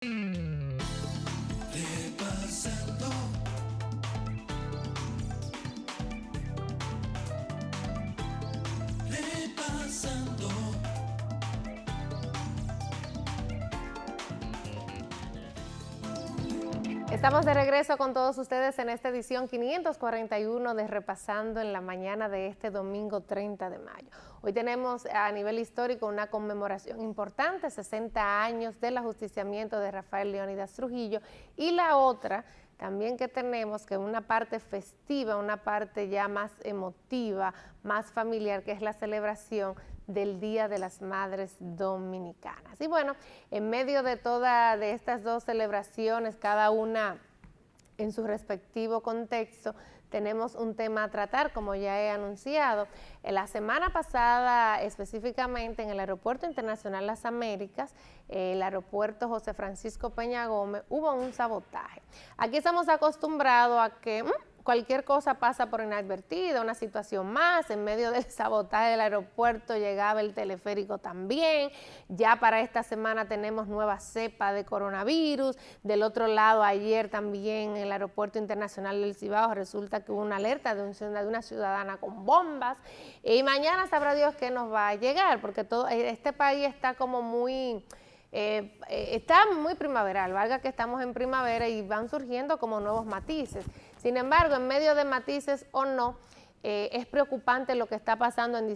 Repasando, repasando. Estamos de regreso con todos ustedes en esta edición 541 de Repasando en la mañana de este domingo 30 de mayo. Hoy tenemos a nivel histórico una conmemoración importante, 60 años del ajusticiamiento de Rafael Leónidas Trujillo, y la otra también que tenemos, que una parte festiva, una parte ya más emotiva, más familiar, que es la celebración del Día de las Madres Dominicanas. Y bueno, en medio de todas estas dos celebraciones, cada una en su respectivo contexto, tenemos un tema a tratar, como ya he anunciado. La semana pasada, específicamente en el Aeropuerto Internacional Las Américas, el aeropuerto José Francisco Peña Gómez, hubo un sabotaje. Aquí estamos acostumbrados a que cualquier cosa pasa por inadvertida, una situación más. En medio del sabotaje del aeropuerto llegaba el teleférico también. Ya para esta semana tenemos nueva cepa de coronavirus. Del otro lado, ayer también en el Aeropuerto Internacional del Cibao resulta que hubo una alerta de una ciudadana con bombas. Y mañana sabrá Dios qué nos va a llegar, porque todo este país está como muy... está muy primaveral, valga que estamos en primavera y van surgiendo como nuevos matices. Sin embargo, en medio de matices o no, es preocupante lo que está pasando en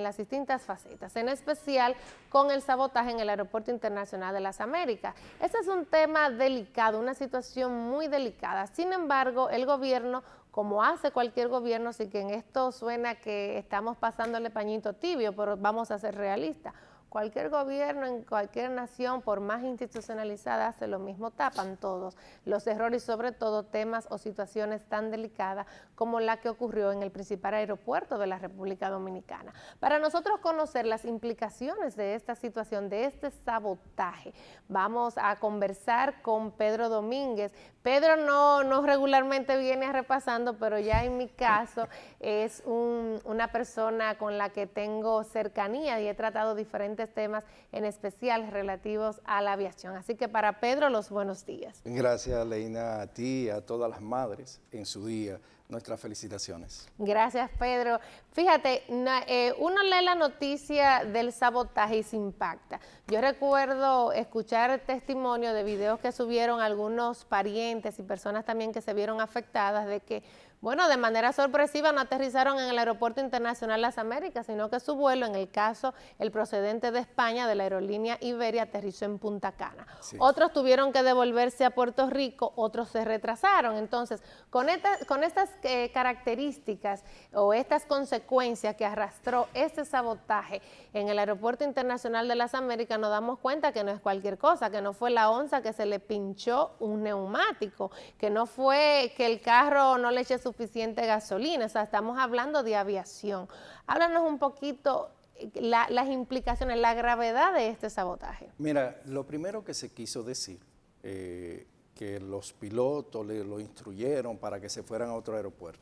las distintas facetas, en especial con el sabotaje en el Aeropuerto Internacional de las Américas. Este es un tema delicado, una situación muy delicada. Sin embargo, el gobierno, como hace cualquier gobierno, sí que en esto suena que estamos pasándole pañito tibio, pero vamos a ser realistas. Cualquier gobierno en cualquier nación, por más institucionalizada, hace lo mismo, tapan todos los errores, sobre todo temas o situaciones tan delicadas como la que ocurrió en el principal aeropuerto de la República Dominicana. Para nosotros conocer las implicaciones de esta situación, de este sabotaje, vamos a conversar con Pedro Domínguez. Pedro no regularmente viene a Repasando, pero ya en mi caso es una persona con la que tengo cercanía y he tratado diferentes temas, en especial relativos a la aviación. Así que para Pedro, los buenos días. Gracias, Leina, a ti y a todas las madres en su día. Nuestras felicitaciones. Gracias, Pedro. Fíjate, uno lee la noticia del sabotaje y se impacta. Yo recuerdo escuchar testimonio de videos que subieron algunos parientes y personas también que se vieron afectadas de que, bueno, de manera sorpresiva no aterrizaron en el Aeropuerto Internacional Las Américas, sino que su vuelo, en el caso, el procedente de España, de la aerolínea Iberia, aterrizó en Punta Cana. Sí. Otros tuvieron que devolverse a Puerto Rico, otros se retrasaron. Entonces, con estas características o estas consecuencias que arrastró este sabotaje en el Aeropuerto Internacional de Las Américas, nos damos cuenta que no es cualquier cosa, que no fue la onza que se le pinchó un neumático, que no fue que el carro no le eche suficiente gasolina, o sea, estamos hablando de aviación. Háblanos un poquito las implicaciones, la gravedad de este sabotaje. Mira, lo primero que se quiso decir, que los pilotos lo instruyeron para que se fueran a otro aeropuerto.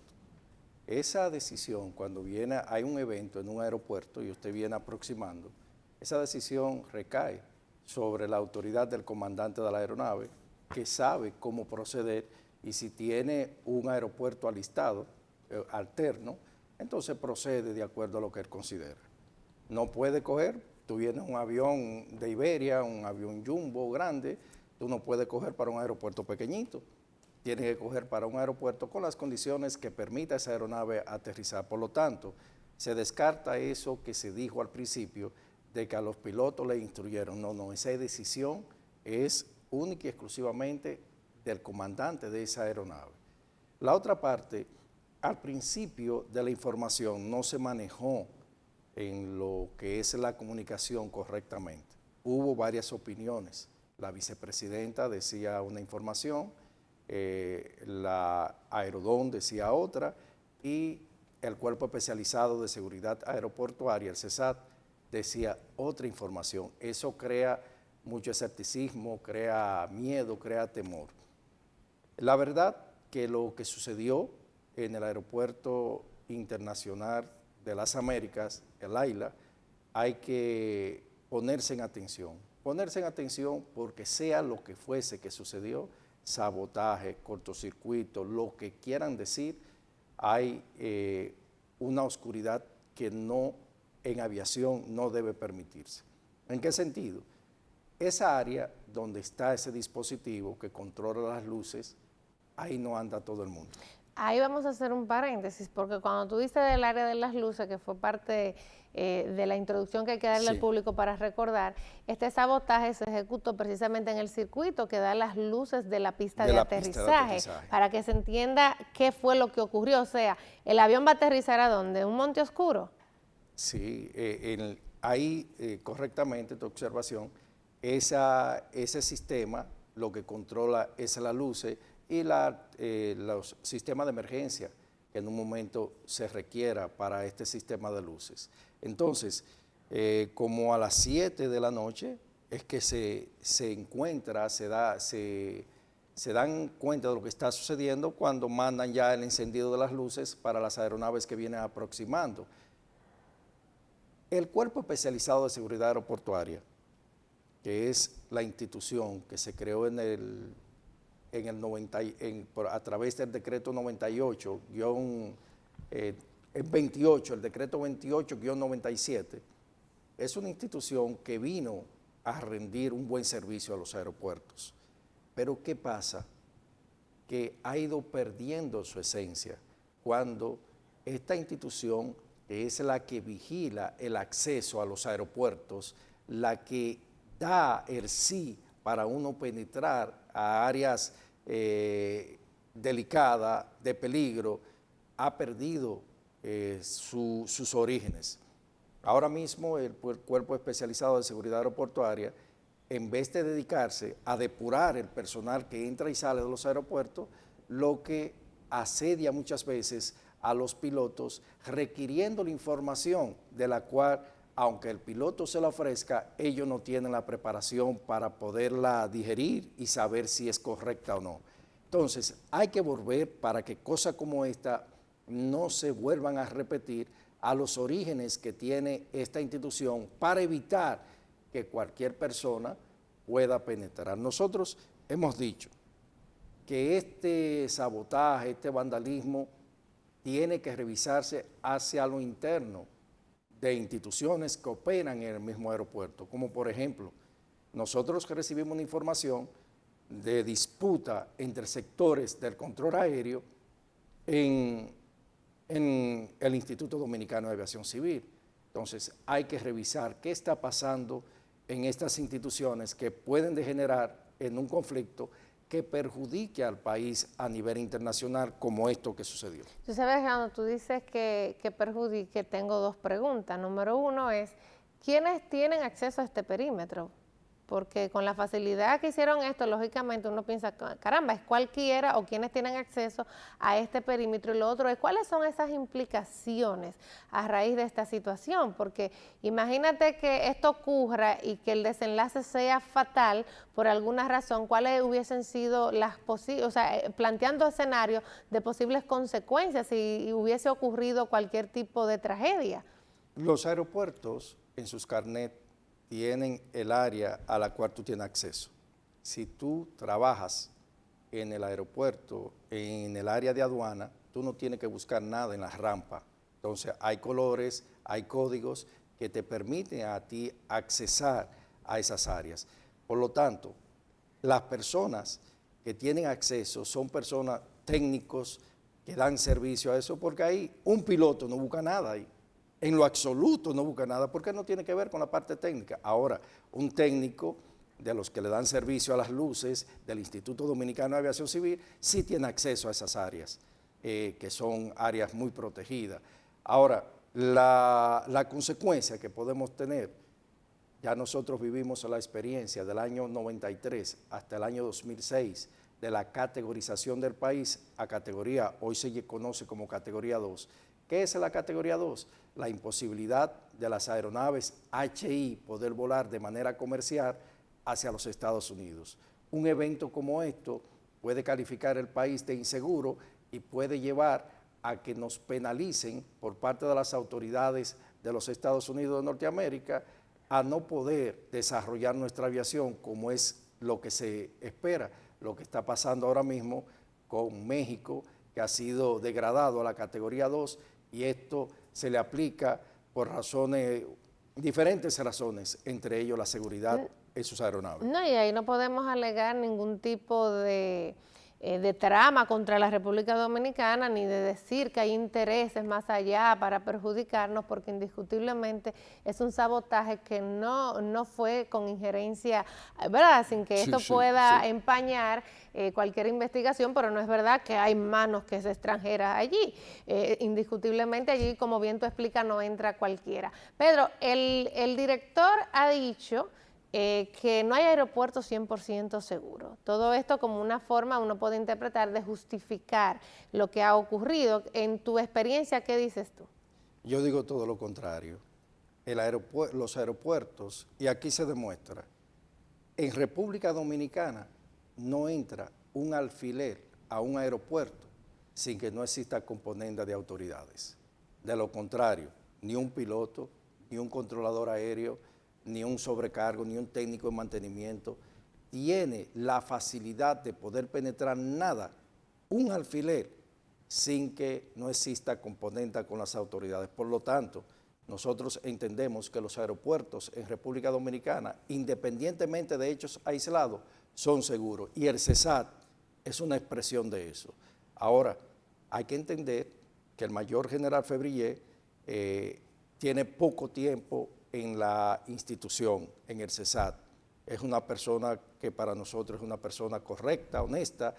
Esa decisión, cuando hay un evento en un aeropuerto y usted viene aproximando, esa decisión recae sobre la autoridad del comandante de la aeronave, que sabe cómo proceder, y si tiene un aeropuerto alistado, alterno, entonces procede de acuerdo a lo que él considera. No puede coger, tú vienes un avión de Iberia, un avión jumbo grande, tú no puedes coger para un aeropuerto pequeñito, tienes que coger para un aeropuerto con las condiciones que permita a esa aeronave aterrizar. Por lo tanto, se descarta eso que se dijo al principio, de que a los pilotos le instruyeron. No, esa decisión es única y exclusivamente del comandante de esa aeronave. La otra parte, al principio de la información no se manejó en lo que es la comunicación correctamente. Hubo varias opiniones. La vicepresidenta decía una información, la Aerodón decía otra, y el Cuerpo Especializado de Seguridad Aeroportuaria, el CESAT, decía otra información. Eso crea mucho escepticismo, crea miedo, crea temor. La verdad que lo que sucedió en el Aeropuerto Internacional de las Américas, el AILA, hay que ponerse en atención, ponerse en atención porque sea lo que fuese que sucedió, sabotaje, cortocircuito, lo que quieran decir, hay una oscuridad que no, en aviación no debe permitirse. ¿En qué sentido? Esa área donde está ese dispositivo que controla las luces, ahí no anda todo el mundo. Ahí vamos a hacer un paréntesis, porque cuando tú dices del área de las luces, que fue parte de la introducción que hay que darle al público para recordar, este sabotaje se ejecutó precisamente en el circuito que da las luces de la pista de aterrizaje, para que se entienda qué fue lo que ocurrió. O sea, ¿el avión va a aterrizar a dónde? ¿Un monte oscuro? Sí, ahí correctamente tu observación, ese sistema lo que controla es las luces y los sistemas de emergencia que en un momento se requiera para este sistema de luces. Entonces, como a las 7 de la noche es que se encuentra, se dan cuenta de lo que está sucediendo cuando mandan ya el encendido de las luces para las aeronaves que vienen aproximando. El Cuerpo Especializado de Seguridad Aeroportuaria, que es la institución que se creó a través del decreto 98, el decreto 28-97, es una institución que vino a rendir un buen servicio a los aeropuertos. Pero ¿qué pasa? Que ha ido perdiendo su esencia cuando esta institución, que es la que vigila el acceso a los aeropuertos, la que da el sí para uno penetrar a áreas delicadas, de peligro, ha perdido sus orígenes. Ahora mismo el Cuerpo Especializado de Seguridad Aeroportuaria, en vez de dedicarse a depurar el personal que entra y sale de los aeropuertos, lo que asedia muchas veces a los pilotos requiriendo la información de la cual, aunque el piloto se la ofrezca, ellos no tienen la preparación para poderla digerir y saber si es correcta o no. Entonces, hay que volver para que cosas como esta no se vuelvan a repetir a los orígenes que tiene esta institución para evitar que cualquier persona pueda penetrar. Nosotros hemos dicho que este sabotaje, este vandalismo, tiene que revisarse hacia lo interno de instituciones que operan en el mismo aeropuerto, como por ejemplo, nosotros recibimos una información de disputa entre sectores del control aéreo en el Instituto Dominicano de Aviación Civil. Entonces hay que revisar qué está pasando en estas instituciones que pueden degenerar en un conflicto que perjudique al país a nivel internacional como esto que sucedió. Tú sabes, cuando tú dices que perjudique, tengo dos preguntas. Número uno es, ¿quiénes tienen acceso a este perímetro? Porque con la facilidad que hicieron esto, lógicamente uno piensa, caramba, es cualquiera o quienes tienen acceso a este perímetro. Y lo otro es, ¿cuáles son esas implicaciones a raíz de esta situación? Porque imagínate que esto ocurra y que el desenlace sea fatal por alguna razón, ¿cuáles hubiesen sido las posibles, o sea, planteando escenarios de posibles consecuencias si hubiese ocurrido cualquier tipo de tragedia? Los aeropuertos en sus carnets tienen el área a la cual tú tienes acceso. Si tú trabajas en el aeropuerto, en el área de aduana, tú no tienes que buscar nada en la rampa. Entonces hay colores, hay códigos que te permiten a ti accesar a esas áreas. Por lo tanto, las personas que tienen acceso son personas técnicos que dan servicio a eso, porque ahí un piloto no busca nada ahí. En lo absoluto no busca nada, porque no tiene que ver con la parte técnica. Ahora, un técnico de los que le dan servicio a las luces del Instituto Dominicano de Aviación Civil sí tiene acceso a esas áreas, que son áreas muy protegidas. Ahora, la consecuencia que podemos tener, ya nosotros vivimos la experiencia del año 93 hasta el año 2006 de la categorización del país a categoría, hoy se conoce como categoría 2. ¿Qué es la categoría 2? La imposibilidad de las aeronaves HI poder volar de manera comercial hacia los Estados Unidos. Un evento como esto puede calificar el país de inseguro y puede llevar a que nos penalicen por parte de las autoridades de los Estados Unidos de Norteamérica a no poder desarrollar nuestra aviación como es lo que se espera, lo que está pasando ahora mismo con México, que ha sido degradado a la categoría 2, y esto se le aplica por razones, diferentes razones, entre ellos la seguridad en sus aeronaves. No, y ahí no podemos alegar ningún tipo de trama contra la República Dominicana, ni de decir que hay intereses más allá para perjudicarnos, porque indiscutiblemente es un sabotaje que no fue con injerencia, ¿verdad? Sin que esto pueda empañar cualquier investigación, pero no es verdad que hay manos que es extranjeras allí. Indiscutiblemente allí, como bien tú explicas, no entra cualquiera. Pedro, el director ha dicho que no hay aeropuerto 100% seguro. Todo esto como una forma, uno puede interpretar, de justificar lo que ha ocurrido. En tu experiencia, ¿qué dices tú? Yo digo todo lo contrario. Los aeropuertos, y aquí se demuestra, en República Dominicana no entra un alfiler a un aeropuerto sin que no exista componente de autoridades. De lo contrario, ni un piloto, ni un controlador aéreo, ni un sobrecargo, ni un técnico de mantenimiento tiene la facilidad de poder penetrar nada, un alfiler, sin que no exista componente con las autoridades. Por lo tanto, nosotros entendemos que los aeropuertos en República Dominicana, independientemente de hechos aislados, son seguros, y el CESAT es una expresión de eso. Ahora, hay que entender que el mayor general Février tiene poco tiempo en la institución, en el CESAT. Es una persona que para nosotros es una persona correcta, honesta,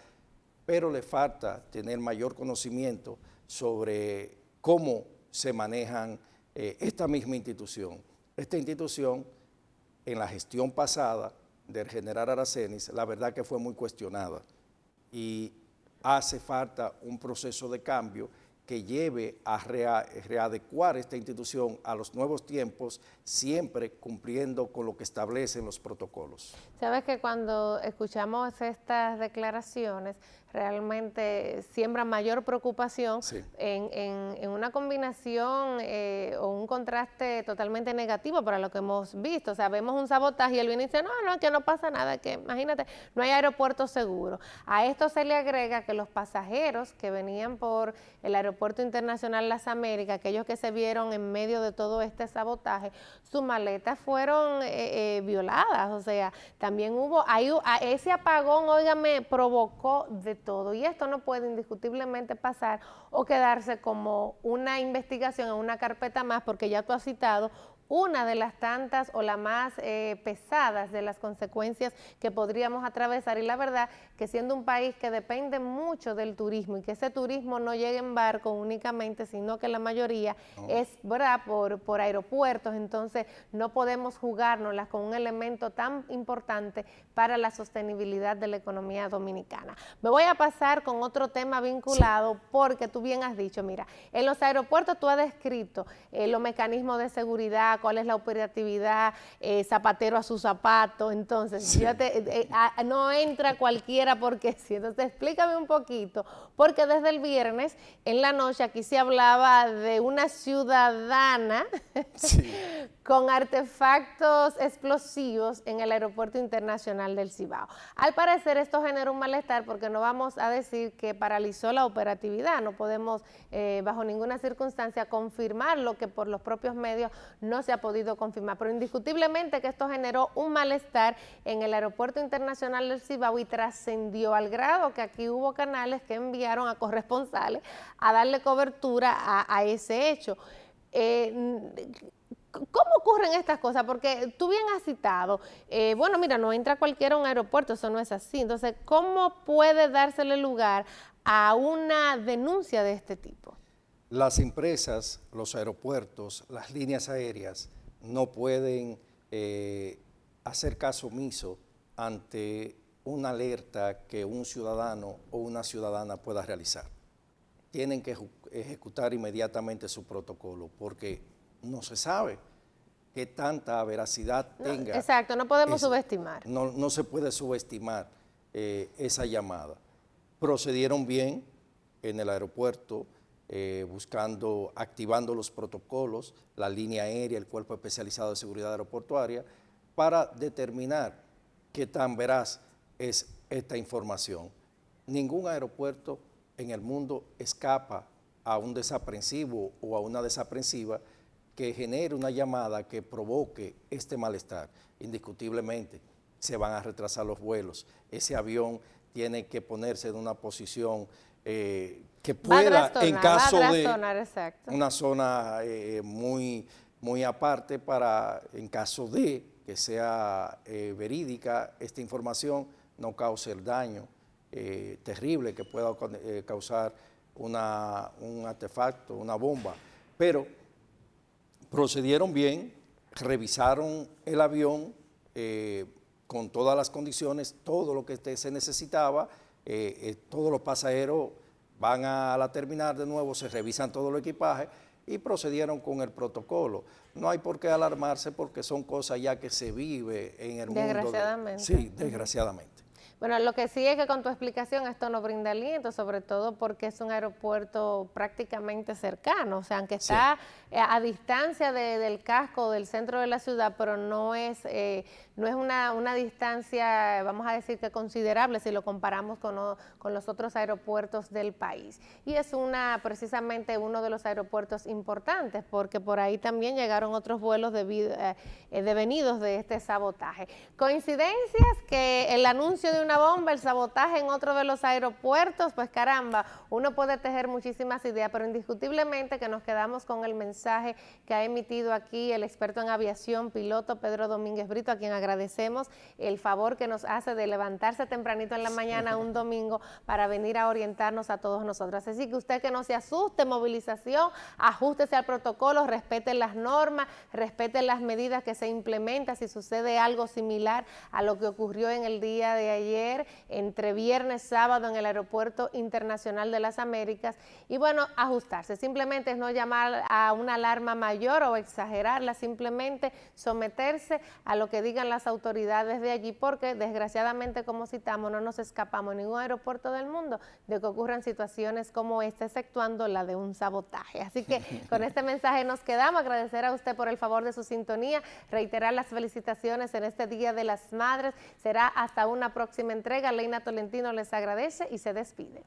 pero le falta tener mayor conocimiento sobre cómo se manejan esta misma institución. Esta institución, en la gestión pasada del general Aracenis, la verdad que fue muy cuestionada, y hace falta un proceso de cambio que lleve a readecuar esta institución a los nuevos tiempos, siempre cumpliendo con lo que establecen los protocolos. Sabes que cuando escuchamos estas declaraciones, realmente siembra mayor preocupación en una combinación o un contraste totalmente negativo para lo que hemos visto. O sea, vemos un sabotaje y él viene y dice, no, que no pasa nada, que imagínate, no hay aeropuerto seguro. A esto se le agrega que los pasajeros que venían por el Aeropuerto Internacional Las Américas, aquellos que se vieron en medio de todo este sabotaje, sus maletas fueron violadas. O sea, también hubo, ese apagón, óigame, provocó de todo, y esto no puede indiscutiblemente pasar o quedarse como una investigación en una carpeta más, porque ya tú has citado una de las tantas o la más pesadas de las consecuencias que podríamos atravesar, y la verdad que siendo un país que depende mucho del turismo, y que ese turismo no llega en barco únicamente, sino que la mayoría es, ¿verdad?, por aeropuertos, entonces no podemos jugárnoslas con un elemento tan importante para la sostenibilidad de la economía dominicana. Me voy a pasar con otro tema vinculado, porque tú bien has dicho, mira, en los aeropuertos tú has descrito los mecanismos de seguridad, cuál es la operatividad, zapatero a su zapato, entonces no entra cualquiera porque sí. Entonces explícame un poquito, porque desde el viernes en la noche aquí se hablaba de una ciudadana con artefactos explosivos en el Aeropuerto Internacional del Cibao. Al parecer esto generó un malestar, porque no vamos a decir que paralizó la operatividad, no podemos bajo ninguna circunstancia confirmar lo que por los propios medios no se ha podido confirmar, pero indiscutiblemente que esto generó un malestar en el Aeropuerto Internacional del Cibao, y trascendió al grado que aquí hubo canales que enviaron a corresponsales a darle cobertura a ese hecho. ¿Cómo ocurren estas cosas? Porque tú bien has citado, bueno, mira, no entra cualquiera a un aeropuerto, eso no es así. Entonces, ¿cómo puede dársele lugar a una denuncia de este tipo? Las empresas, los aeropuertos, las líneas aéreas no pueden hacer caso omiso ante una alerta que un ciudadano o una ciudadana pueda realizar. Tienen que ejecutar inmediatamente su protocolo, porque no se sabe qué tanta veracidad tenga. Exacto, no podemos subestimar. No se puede subestimar esa llamada. Procedieron bien en el aeropuerto, buscando, activando los protocolos, la línea aérea, el Cuerpo Especializado de Seguridad Aeroportuaria, para determinar qué tan veraz es esta información. Ningún aeropuerto en el mundo escapa a un desaprensivo o a una desaprensiva que genere una llamada que provoque este malestar. Indiscutiblemente se van a retrasar los vuelos, ese avión tiene que ponerse en una posición que pueda, en caso de una zona muy aparte, en caso de que sea verídica esta información, no cause el daño terrible que pueda causar un artefacto, una bomba. Pero procedieron bien, revisaron el avión con todas las condiciones, todo lo que se necesitaba, todos los pasajeros van a la terminal de nuevo, se revisan todo el equipaje y procedieron con el protocolo. No hay por qué alarmarse porque son cosas ya que se vive en el mundo. Desgraciadamente. Sí, desgraciadamente. Bueno, lo que sí es que con tu explicación esto nos brinda aliento, sobre todo porque es un aeropuerto prácticamente cercano, o sea, aunque está a distancia del casco, del centro de la ciudad, pero no es una distancia, vamos a decir que considerable si lo comparamos con los otros aeropuertos del país. Y es precisamente uno de los aeropuertos importantes, porque por ahí también llegaron otros vuelos devenidos de este sabotaje. Coincidencias que el anuncio de una bomba, el sabotaje en otro de los aeropuertos, pues caramba, uno puede tejer muchísimas ideas, pero indiscutiblemente que nos quedamos con el mensaje que ha emitido aquí el experto en aviación, piloto Pedro Domínguez Brito, a quien agradecemos el favor que nos hace de levantarse tempranito en la mañana un domingo para venir a orientarnos a todos nosotros. Así que usted que no se asuste, movilización, ajústese al protocolo, respete las normas, respete las medidas que se implementan si sucede algo similar a lo que ocurrió en el día de ayer, entre viernes y sábado en el Aeropuerto Internacional de las Américas. Y bueno, ajustarse, simplemente es no llamar a una alarma mayor o exagerarla, simplemente someterse a lo que digan las autoridades de allí, porque desgraciadamente, como citamos, no nos escapamos en ningún aeropuerto del mundo de que ocurran situaciones como esta, exceptuando la de un sabotaje. Así que con este mensaje nos quedamos, agradecer a usted por el favor de su sintonía, reiterar las felicitaciones en este Día de las Madres. Será hasta una próxima entrega. Leina Tolentino les agradece y se despide.